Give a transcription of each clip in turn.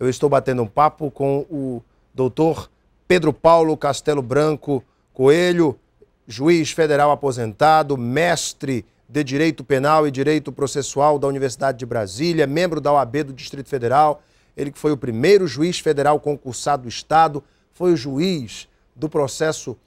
Eu estou batendo um papo com o doutor Pedro Paulo Castelo Branco Coelho, juiz federal aposentado, mestre de Direito Penal e Direito Processual da Universidade de Brasília, membro da OAB do Distrito Federal. Ele que foi o primeiro juiz federal concursado do Estado, foi o juiz do processo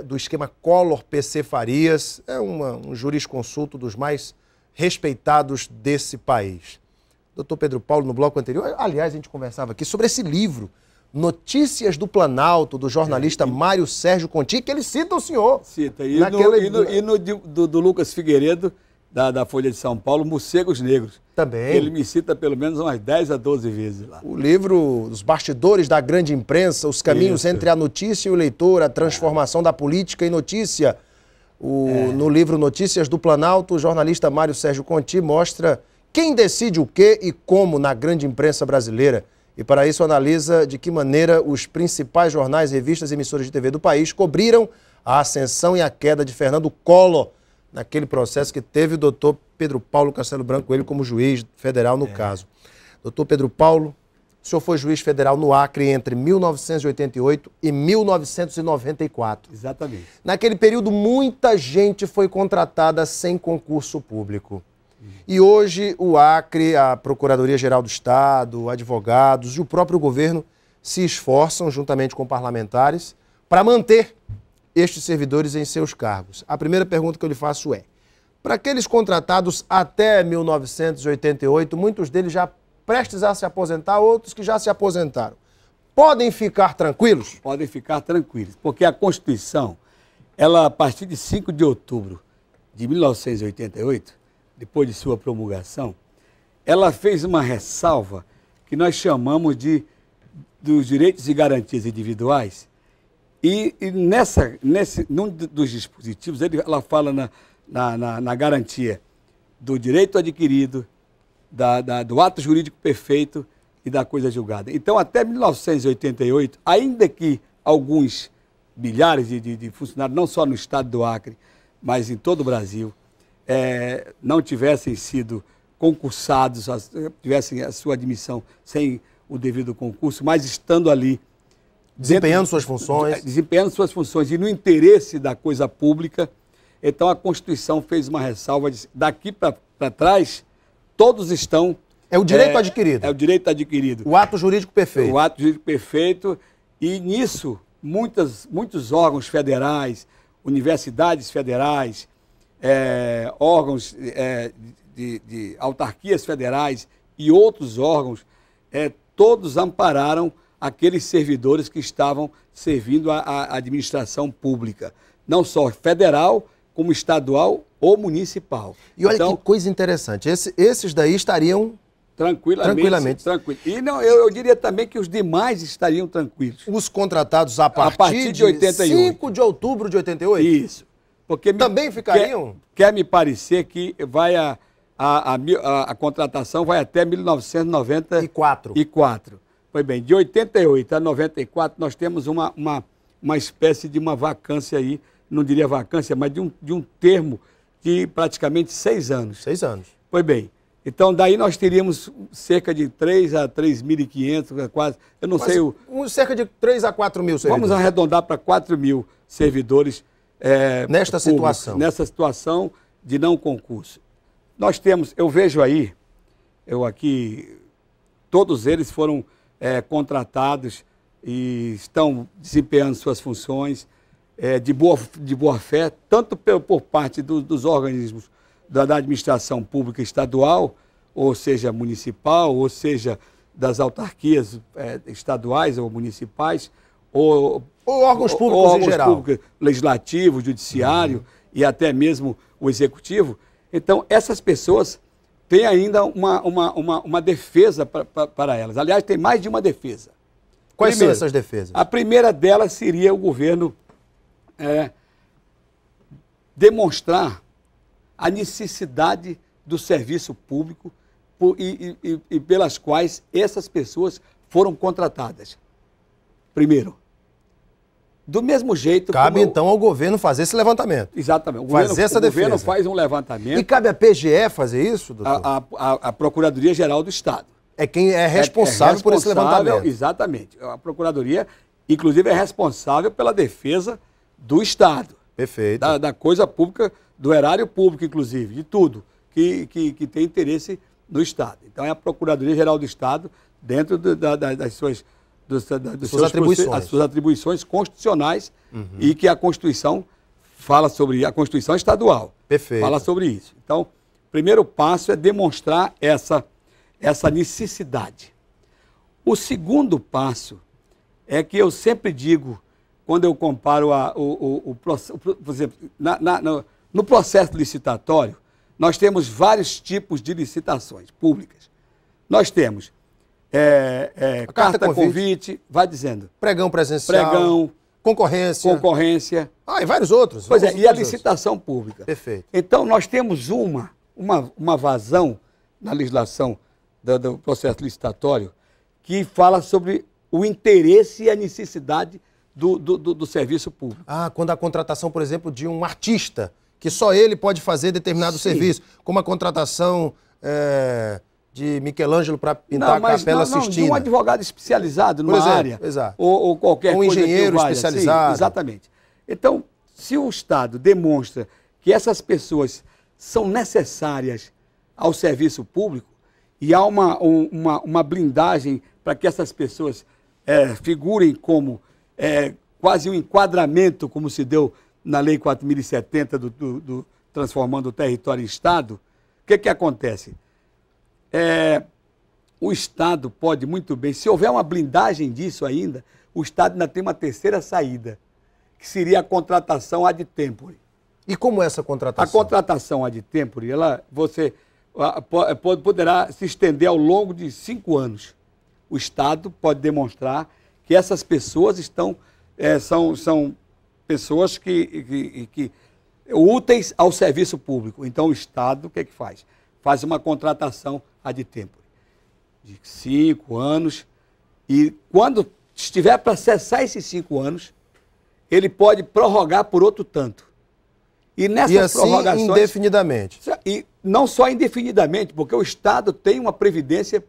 do esquema Collor-PC Farias, é um jurisconsulto dos mais respeitados desse país. Doutor Pedro Paulo, no bloco anterior, aliás, a gente conversava aqui sobre esse livro, Notícias do Planalto, do jornalista Mário Sérgio Conti, que ele cita o senhor. Cita, e no do Lucas Figueiredo, da Folha de São Paulo, Morcegos Negros. Também. Ele me cita pelo menos umas 10 a 12 vezes lá. O livro Os Bastidores da Grande Imprensa, os caminhos entre a notícia e o leitor, a transformação da política em notícia. No livro Notícias do Planalto, o jornalista Mário Sérgio Conti mostra quem decide o que e como na grande imprensa brasileira. E para isso analisa de que maneira os principais jornais, revistas e emissoras de TV do país cobriram a ascensão e a queda de Fernando Collor, naquele processo que teve o doutor Pedro Paulo Castelo Branco Coelho como juiz federal no caso. Doutor Pedro Paulo, o senhor foi juiz federal no Acre entre 1988 e 1994. Exatamente. Naquele período, muita gente foi contratada sem concurso público. E hoje o Acre, a Procuradoria-Geral do Estado, advogados e o próprio governo se esforçam, juntamente com parlamentares, para manter estes servidores em seus cargos. A primeira pergunta que eu lhe faço é, para aqueles contratados até 1988, muitos deles já prestes a se aposentar, outros que já se aposentaram, podem ficar tranquilos? Podem ficar tranquilos, porque a Constituição, ela a partir de 5 de outubro de 1988, depois de sua promulgação, ela fez uma ressalva que nós chamamos dos direitos e garantias individuais. E num dos dispositivos, ela fala na garantia do direito adquirido, do ato jurídico perfeito e da coisa julgada. Então, até 1988, ainda que alguns milhares de funcionários, não só no estado do Acre, mas em todo o Brasil, não tivessem sido concursados, tivessem a sua admissão sem o devido concurso, mas estando ali, desempenhando suas funções. Desempenhando suas funções e no interesse da coisa pública. Então a Constituição fez uma ressalva, daqui para trás, todos estão... É o direito adquirido. É o direito adquirido. O ato jurídico perfeito. O ato jurídico perfeito. E nisso, muitos órgãos federais, universidades federais, órgãos de autarquias federais e outros órgãos, todos ampararam aqueles servidores que estavam servindo à administração pública, não só federal, como estadual ou municipal. E olha que coisa interessante, esses daí estariam tranquilamente. E não, eu diria também que os demais estariam tranquilos. Os contratados a partir de 88. 5 de outubro de 88? Isso. Porque também ficariam? Quer me parecer que vai a contratação vai até 1994. Pois bem, de 88 a 94 nós temos uma espécie de uma vacância aí, não diria vacância, mas de um termo de praticamente 6 anos. 6 anos. Pois bem, então daí nós teríamos cerca de 3 a 3.500, quase, eu não sei cerca de 3 a 4 mil servidores. Vamos arredondar para 4 mil servidores nesta situação. Nessa situação de não concurso. Nós temos, eu vejo aí, todos eles foram contratados e estão desempenhando suas funções de boa fé, tanto por parte dos organismos da administração pública estadual, ou seja, municipal, ou seja, das autarquias estaduais ou municipais, ou órgãos públicos em geral. Públicos, legislativo, judiciário e até mesmo o executivo. Então, essas pessoas têm ainda uma defesa para elas. Aliás, tem mais de uma defesa. Quais são essas defesas? A primeira delas seria o governo demonstrar a necessidade do serviço público e pelas quais essas pessoas foram contratadas. Primeiro, do mesmo jeito... Cabe, então, ao governo fazer esse levantamento. Exatamente. O governo faz um levantamento. E cabe à PGE fazer isso, doutor? A Procuradoria-Geral do Estado. É quem é responsável por esse levantamento. Exatamente. A Procuradoria, inclusive, é responsável pela defesa do Estado. Perfeito. Da coisa pública, do erário público, inclusive, de tudo que tem interesse no Estado. Então, é a Procuradoria-Geral do Estado, dentro das suas atribuições constitucionais, e que a Constituição fala sobre, a Constituição estadual. Perfeito. Fala sobre isso. Então, o primeiro passo é demonstrar essa necessidade. O segundo passo é que eu sempre digo, quando eu comparo por exemplo, no processo licitatório, nós temos vários tipos de licitações públicas. Nós temos carta convite, vai dizendo. Pregão presencial. Pregão. Concorrência. E vários outros. Pois é, e a licitação pública. Perfeito. Então, nós temos uma vazão na legislação do processo licitatório que fala sobre o interesse e a necessidade do serviço público. Quando a contratação, por exemplo, de um artista, que só ele pode fazer determinado serviço, como a contratação de Michelangelo para pintar a Capela Sistina. De um advogado especializado numa área. Exato. Ou qualquer coisa. Um engenheiro especializado. Sim, exatamente. Então, se o Estado demonstra que essas pessoas são necessárias ao serviço público e há uma blindagem para que essas pessoas figurem como quase um enquadramento, como se deu na Lei 4.070 do transformando o território em Estado, o que acontece? O Estado pode muito bem, se houver uma blindagem disso ainda, o Estado ainda tem uma terceira saída, que seria a contratação ad tempore. E como é essa contratação? A contratação ad tempore, poderá se estender ao longo de 5 anos. O Estado pode demonstrar que essas pessoas são pessoas que úteis ao serviço público. Então, o Estado, o que é que faz? Faz uma contratação ad tempore, de 5 anos, e quando estiver para cessar esses 5 anos, ele pode prorrogar por outro tanto. E nessas prorrogações... indefinidamente. E não só indefinidamente, porque o Estado tem uma previdência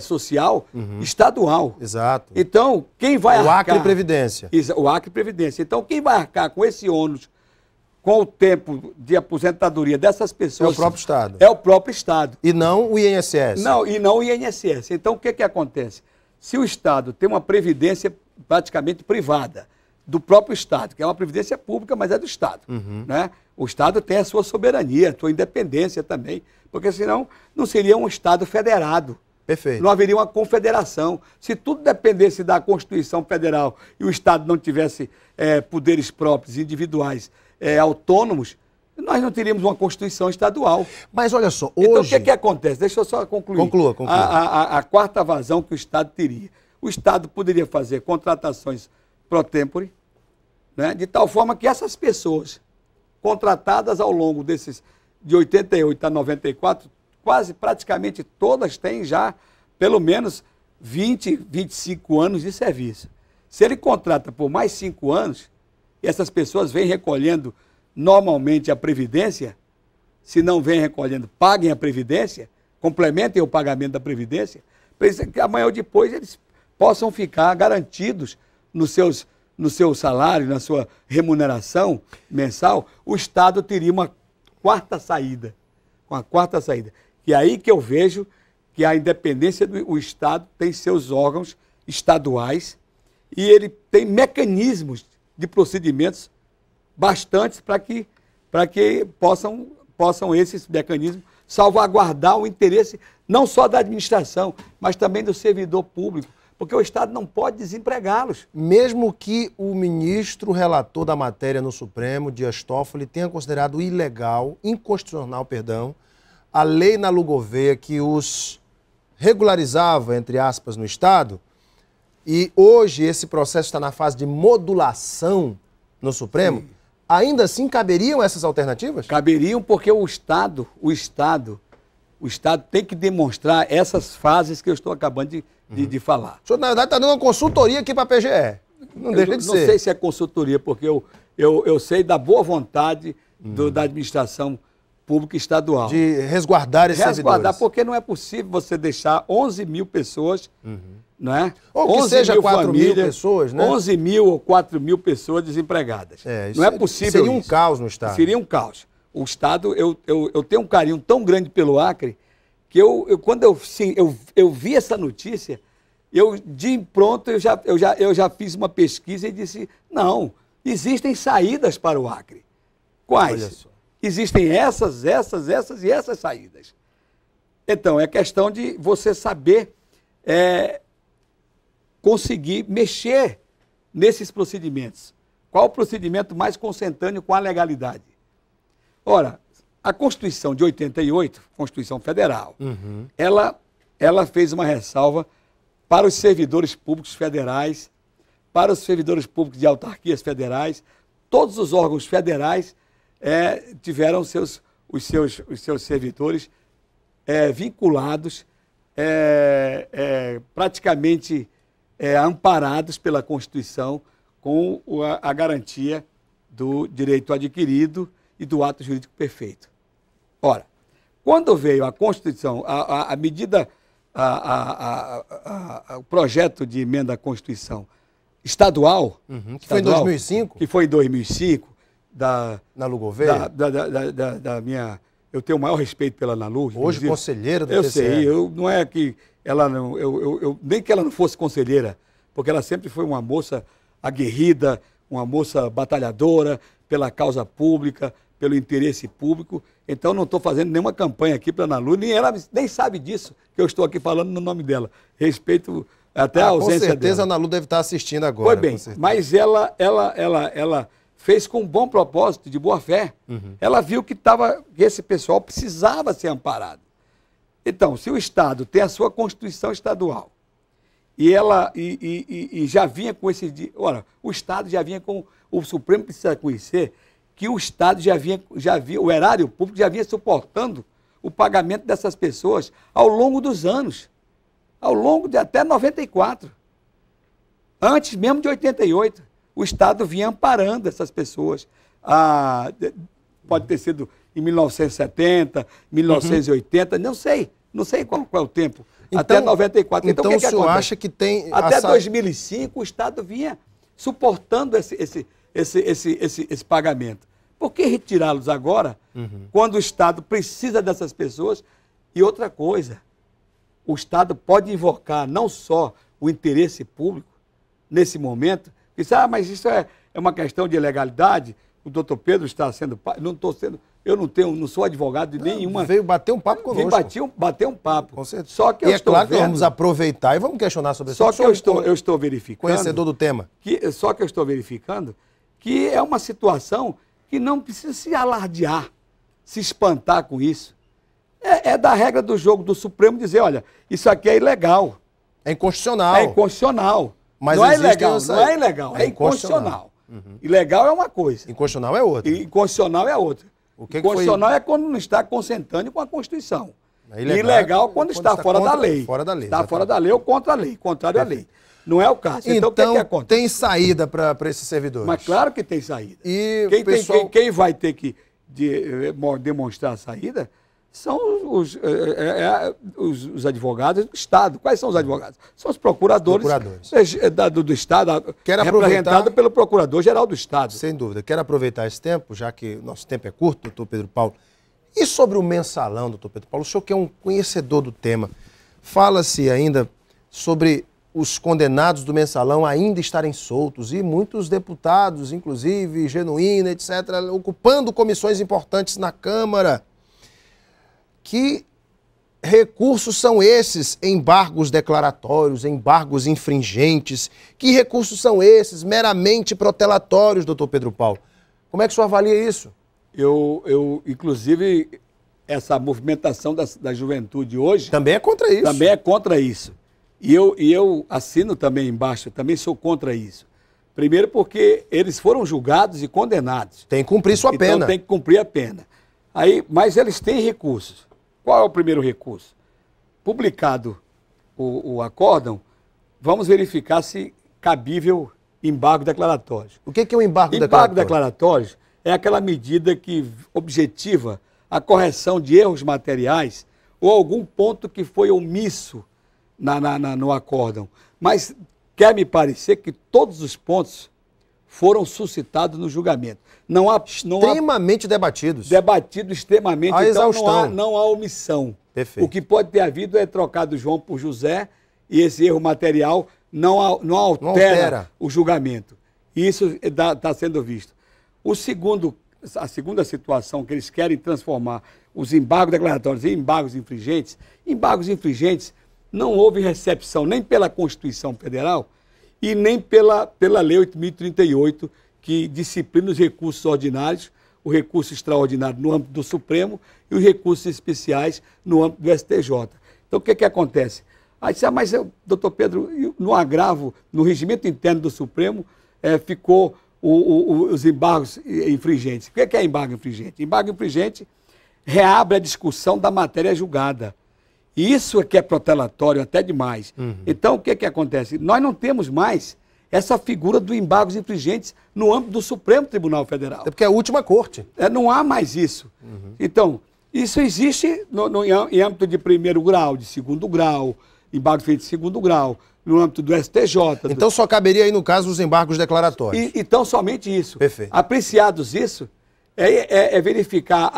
social estadual. Exato. Então, quem vai arcar... O Acre Previdência. O Acre Previdência. Então, quem vai arcar com esse ônus, com o tempo de aposentadoria dessas pessoas... É o próprio Estado. É o próprio Estado. E não o INSS. E não o INSS. Então, o que acontece? Se o Estado tem uma previdência praticamente privada do próprio Estado, que é uma previdência pública, mas é do Estado, né? O Estado tem a sua soberania, a sua independência também, porque senão não seria um Estado federado. Perfeito. Não haveria uma confederação. Se tudo dependesse da Constituição Federal e o Estado não tivesse poderes próprios, individuais, autônomos, nós não teríamos uma Constituição estadual. Mas olha só, hoje... Então, o que acontece? Deixa eu só concluir. Conclua. A quarta vazão que o Estado teria. O Estado poderia fazer contratações pro tempore, né, de tal forma que essas pessoas contratadas ao longo de 88 a 94, quase praticamente todas têm já pelo menos 20, 25 anos de serviço. Se ele contrata por mais 5 anos, e essas pessoas vêm recolhendo normalmente a Previdência, se não vêm recolhendo, paguem a Previdência, complementem o pagamento da Previdência, para que amanhã ou depois eles possam ficar garantidos no seu salário, na sua remuneração mensal. O Estado teria uma quarta saída. E é aí que eu vejo que a independência do Estado tem seus órgãos estaduais e ele tem mecanismos de procedimentos bastantes para que possam esses mecanismos salvaguardar o interesse não só da administração, mas também do servidor público, porque o Estado não pode desempregá-los. Mesmo que o ministro relator da matéria no Supremo, Dias Toffoli, tenha considerado ilegal, inconstitucional, a lei na Lei que os regularizava, entre aspas, no Estado, e hoje esse processo está na fase de modulação no Supremo, sim, ainda assim caberiam essas alternativas? Caberiam, porque o Estado tem que demonstrar essas fases que eu estou acabando de falar. O senhor, na verdade, está dando uma consultoria aqui para a PGE. Não deixa de ser. Não sei se é consultoria, porque eu sei da boa vontade da administração público estadual. De resguardar esses servidores. Porque não é possível você deixar 11 mil pessoas, não é? Ou que seja 4 mil pessoas, né? 11 mil ou 4 mil pessoas desempregadas. Não é possível. Seria um caos no Estado. Seria um caos. O Estado, eu tenho um carinho tão grande pelo Acre, que quando eu vi essa notícia, de pronto eu já fiz uma pesquisa e disse, não, existem saídas para o Acre. Quais? Olha só. Existem essas e essas saídas. Então, é questão de você saber conseguir mexer nesses procedimentos. Qual o procedimento mais consentâneo com a legalidade? Ora, a Constituição de 88, Constituição Federal, ela fez uma ressalva para os servidores públicos federais, para os servidores públicos de autarquias federais. Todos os órgãos federais tiveram os seus servidores vinculados, praticamente amparados pela Constituição com a garantia do direito adquirido e do ato jurídico perfeito. Ora, quando veio a Constituição, a medida, o projeto de emenda à Constituição estadual, que foi em 2005? Que foi em 2005, Nalu Gouveia? Da minha... Eu tenho o maior respeito pela Nalu. Hoje conselheira do TCE. Eu sei, não é que ela não... nem que ela não fosse conselheira, porque ela sempre foi uma moça aguerrida, uma moça batalhadora pela causa pública, pelo interesse público. Então, não estou fazendo nenhuma campanha aqui para a Nalu, nem ela nem sabe disso, que eu estou aqui falando no nome dela. Respeito até a ausência dela. Com certeza a Nalu deve estar assistindo agora. Foi bem, mas ela fez com um bom propósito, de boa fé. Ela viu que esse pessoal precisava ser amparado. Então, se o Estado tem a sua Constituição estadual, e já vinha com esse... Ora, o Estado já vinha com... O Supremo precisa conhecer que o Estado já vinha, o erário público já vinha suportando o pagamento dessas pessoas ao longo dos anos, ao longo de até 94. Antes mesmo de 88, o Estado vinha amparando essas pessoas. Pode ter sido em 1970, 1980, não sei qual é o tempo. Então, até 94. Então o senhor acha que tem... Até 2005 o Estado vinha suportando esse pagamento. Por que retirá-los agora, quando o Estado precisa dessas pessoas? E outra coisa, o Estado pode invocar não só o interesse público, nesse momento, que mas isso é uma questão de ilegalidade, o doutor Pedro está sendo... Eu não sou advogado de nenhuma... Veio bater um papo conosco. Veio bater um papo. Com certeza. Só que é claro que vamos aproveitar e vamos questionar sobre isso. Só que eu estou verificando... Conhecedor do tema. Só que eu estou verificando que é uma situação que não precisa se alardear, se espantar com isso. É da regra do jogo do Supremo dizer, olha, isso aqui é ilegal. É inconstitucional. É inconstitucional. Mas não é ilegal, não é ilegal, é inconstitucional. Ilegal é uma coisa. Inconstitucional é outra. Inconstitucional é outra. Inconstitucional é quando não está consentâneo com a Constituição. Ilegal quando está fora da lei. Fora da lei. Está fora da lei ou contra a lei, contrário à lei. Não é o caso. Então, o que acontece? Tem saída para esses servidores. Mas claro que tem saída. E quem vai ter que demonstrar a saída são os advogados do Estado. Quais são os advogados? São os procuradores. Do Estado, representado pelo Procurador-Geral do Estado. Sem dúvida. Quero aproveitar esse tempo, já que nosso tempo é curto, doutor Pedro Paulo. E sobre o mensalão, doutor Pedro Paulo? O senhor que é um conhecedor do tema. Fala-se ainda sobre os condenados do mensalão ainda estarem soltos e muitos deputados, inclusive Genuína, etc., ocupando comissões importantes na Câmara. Que recursos são esses? Embargos declaratórios, embargos infringentes? Que recursos são esses? Meramente protelatórios, doutor Pedro Paulo. Como é que o senhor avalia isso? Inclusive, essa movimentação da juventude hoje... Também é contra isso. Também é contra isso. E eu assino também embaixo, também sou contra isso. Primeiro porque eles foram julgados e condenados. Tem que cumprir sua pena. Então tem que cumprir a pena. Mas eles têm recursos. Qual é o primeiro recurso? Publicado o acórdão, vamos verificar se cabível embargo declaratório. O que é o embargo declaratório? Embargo declaratório é aquela medida que objetiva a correção de erros materiais ou algum ponto que foi omisso no acórdão. Mas quer me parecer que todos os pontos foram suscitados no julgamento. Não há extremamente debatidos. Debatido extremamente, a então exaustão. não há omissão. Perfeito. O que pode ter havido é trocado João por José e esse erro material não altera o julgamento. Isso está sendo visto. A segunda situação que eles querem transformar os embargos declaratórios em embargos infringentes não houve recepção nem pela Constituição Federal e nem pela Lei 8.038, que disciplina os recursos ordinários, o recurso extraordinário no âmbito do Supremo e os recursos especiais no âmbito do STJ. Então, o que acontece? Aí disse, mas, doutor Pedro, no agravo, no regimento interno do Supremo, ficou os embargos infringentes. O que é embargo infringente? Embargo infringente reabre a discussão da matéria julgada. E isso é que é protelatório até demais. Então, o que acontece? Nós não temos mais essa figura do embargos infringentes no âmbito do Supremo Tribunal Federal. É porque é a última corte. Não há mais isso. Então, isso existe em âmbito de primeiro grau, de segundo grau, embargos feitos de segundo grau, no âmbito do STJ. Então só caberia aí, no caso, os embargos declaratórios. Então, somente isso. Perfeito. Apreciados isso, verificar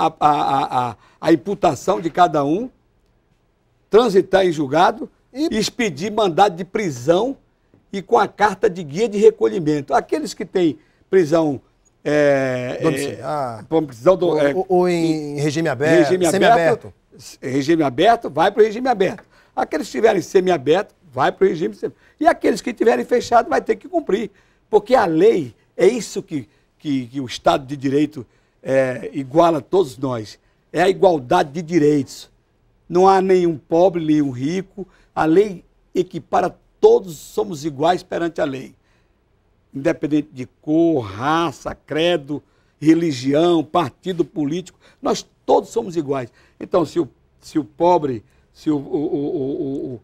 a imputação de cada um, transitar em julgado e expedir mandado de prisão e com a carta de guia de recolhimento. Aqueles que têm prisão... ou em regime aberto, semiaberto. Regime aberto, vai para o regime aberto. Aqueles que estiverem semiaberto, vai para o regime semiaberto. E aqueles que estiverem fechados, vai ter que cumprir. Porque a lei, é isso que o Estado de Direito iguala a todos nós. É a igualdade de direitos. Não há nenhum pobre, nenhum rico. A lei equipara todos, somos iguais perante a lei. Independente de cor, raça, credo, religião, partido político, nós todos somos iguais. Então, se o pobre, se o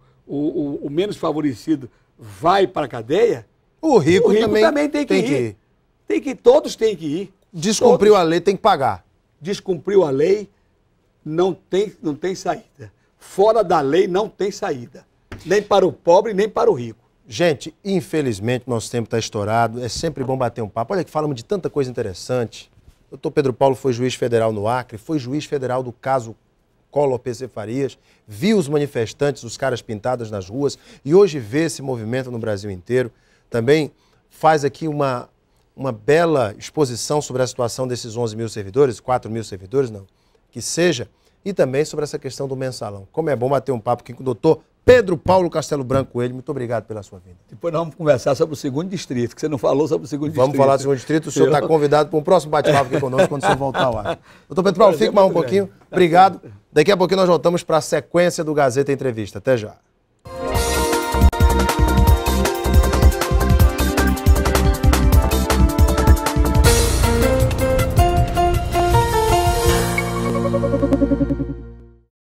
menos favorecido vai para a cadeia, o rico também tem que ir. Todos têm que ir. Descumpriu a lei, tem que pagar. Descumpriu a lei, não tem saída. Fora da lei não tem saída. Nem para o pobre, nem para o rico. Gente, infelizmente nosso tempo está estourado. É sempre bom bater um papo. Olha que falamos de tanta coisa interessante. O doutor Pedro Paulo foi juiz federal no Acre, foi juiz federal do caso Collor PC Farias, viu os manifestantes, os caras pintados nas ruas e hoje vê esse movimento no Brasil inteiro. Também faz aqui uma bela exposição sobre a situação desses 11 mil servidores, 4 mil servidores, não, que seja, e também sobre essa questão do mensalão. Como é bom bater um papo aqui com o doutor Pedro Paulo Castelo Branco Coelho. Muito obrigado pela sua vinda. Depois nós vamos conversar sobre o segundo distrito, que você não falou sobre o segundo distrito. Vamos falar do segundo distrito, o senhor está convidado para um próximo bate-papo aqui conosco quando o senhor voltar ao ar. Doutor Pedro Paulo, fique mais um pouquinho. Obrigado. Daqui a pouquinho nós voltamos para a sequência do Gazeta Entrevista. Até já.